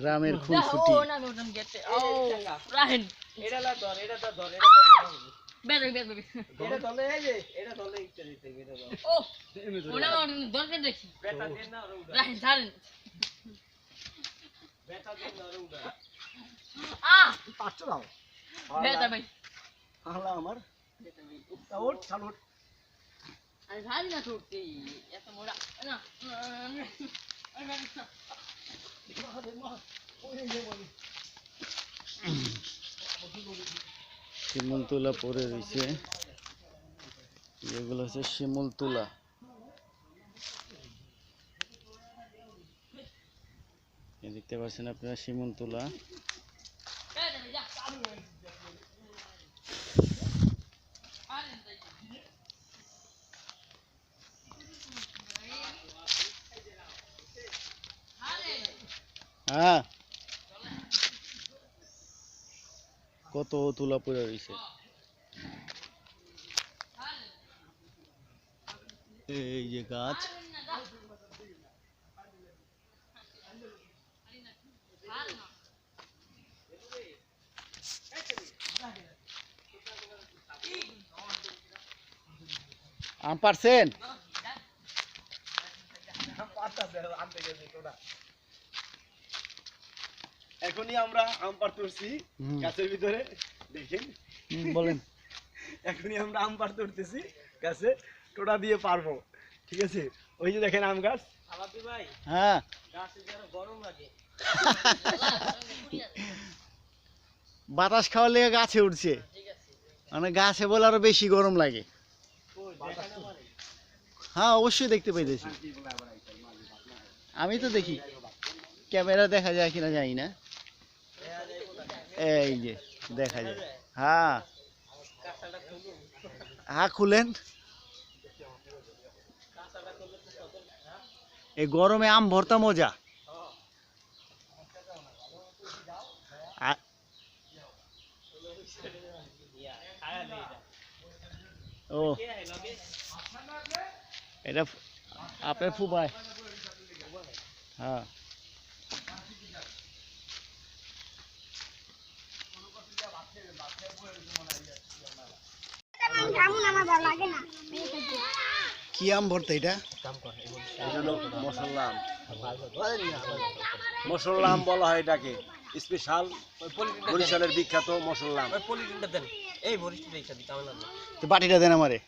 গ্রামের খুনসুটি শিমুল তুলা পড়ে রয়েছে, যেগুলো হচ্ছে শিমুল তুলা। দেখতে পাচ্ছেন আপনারা শিমুল তুলা। হ্যাঁ, কত তুলা পড়ে রয়েছে। এই যে গাছ, আম পারছেন? এখনই আমরা আম পাড়তে উঠছি গাছের ভিতরে, দেখেন বলেন। এখনই আমরা আম পাড়তে উঠতেছি গাছে, টোটা দিয়ে পারবো, ঠিক আছে? ওই যে দেখেন আম গাছ। হ্যাঁ, বাতাস খাওয়ার লেগে গাছে উঠছে, মানে গাছে বলে আরো বেশি গরম লাগে। হ্যাঁ, অবশ্যই দেখতে পাইতেছি, আমি তো দেখি, ক্যামেরা দেখা যায় কিনা জানি না। এই যে দেখা যায়। হ্যাঁ হ্যাঁ, খুলেন। এই গরমে আম ভর্তা মজা। ও, এটা আপনার ফুফায়। হ্যাঁ, কি আম ভর্তা এটা? মশলা আম, মশলা আম বলা হয় এটাকে, স্পেশাল বরিশালের বিখ্যাত মশলা আম। তো বাটিটা দেন আমারে,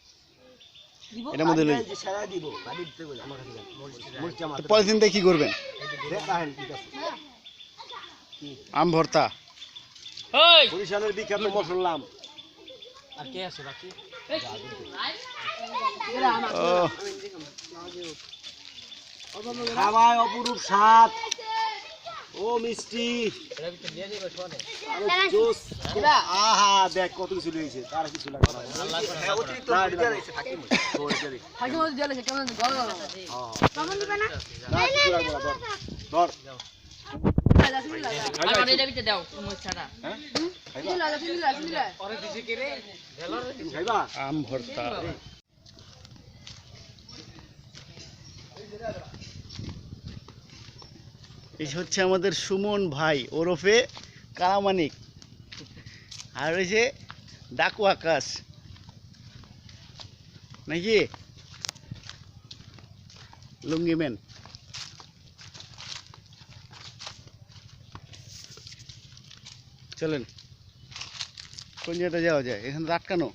এটার মধ্যে লই। পলিথিন দিয়ে কি করবেন? আম ভর্তা, বরিশালের বিখ্যাত মশলা আম। খাওয়ায় অপরূপ স্বাদ, ও মিষ্টি, আহা দেখ কত কিছু রয়েছে, তার কিছু লাগবে আম ভর্তা। এই হচ্ছে আমাদের সুমন ভাই ওরফে কালামানিক, আর রয়েছে ডাকু আকাশ, নাকি লুঙ্গিম্যান। চলেন, কোন জায়গাটা যাওয়া যায়? এখানে আটকানো।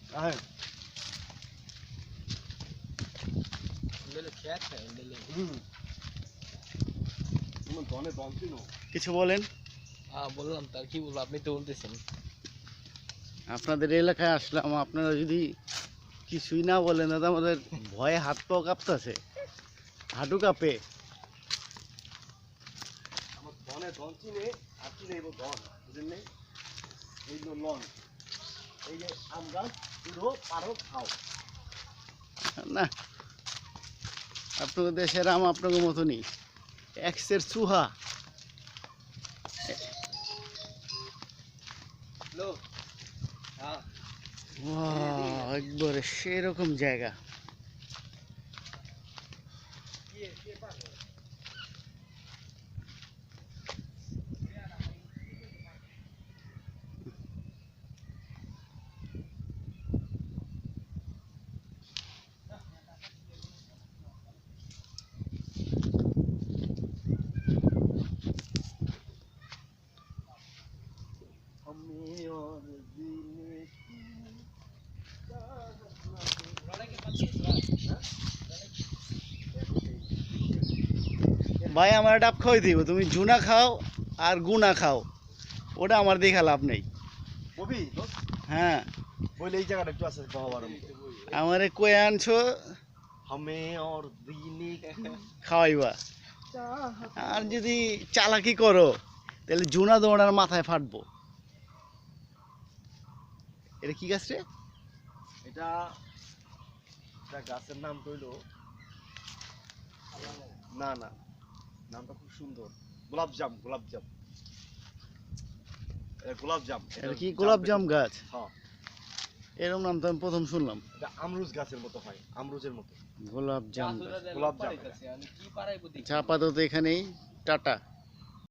কিছু বলেন। বললাম তার কি বলবো, আপনি তো বলতেছেন। আপনাদের এলাকায় আসলাম, আপনারা যদি কিছুই না বলেন, দাদা আমাদের ভয়ে হাত পাও কাঁপতেছে, হাঁটু কাঁপে। না, আপনাদের দেশের আম আপনাদের মতনই, এক্সের চুহা। ওয়াও, একবারে সেরকম জায়গা। ভাই আমার ডাব খাওয়াই দিব, তুমি জুনা খাও আর গুনা খাও, ওটা আমার দেখা লাভ নেই। ববি হ্যাঁ, বলে এই জায়গাটা একটু আছে বাবার মতো। আমারে কয়ে আনছো হামে और দিনে খাওয়াইবা, আর যদি চালাকি করো তাহলে জুনা দৌড়ার মাথায় ফাটবো। এটা কি গাছ রে? এটা এটা গাছের নাম কইলো না না, নামটা খুব সুন্দর, গোলাপজাম। গোলাপজাম, এটা গোলাপজাম। এটা কি গোলাপজাম গাছ? হ্যাঁ, এরকম নাম তো আমি প্রথম শুনলাম। এটা আমরুজ গাছের মতো হয়, আমরুজের মতো। গোলাপজাম গাছ। গোলাপজাম। কি পারাইবো দেখি। আচ্ছা, আপাতত এখানেই টাটা।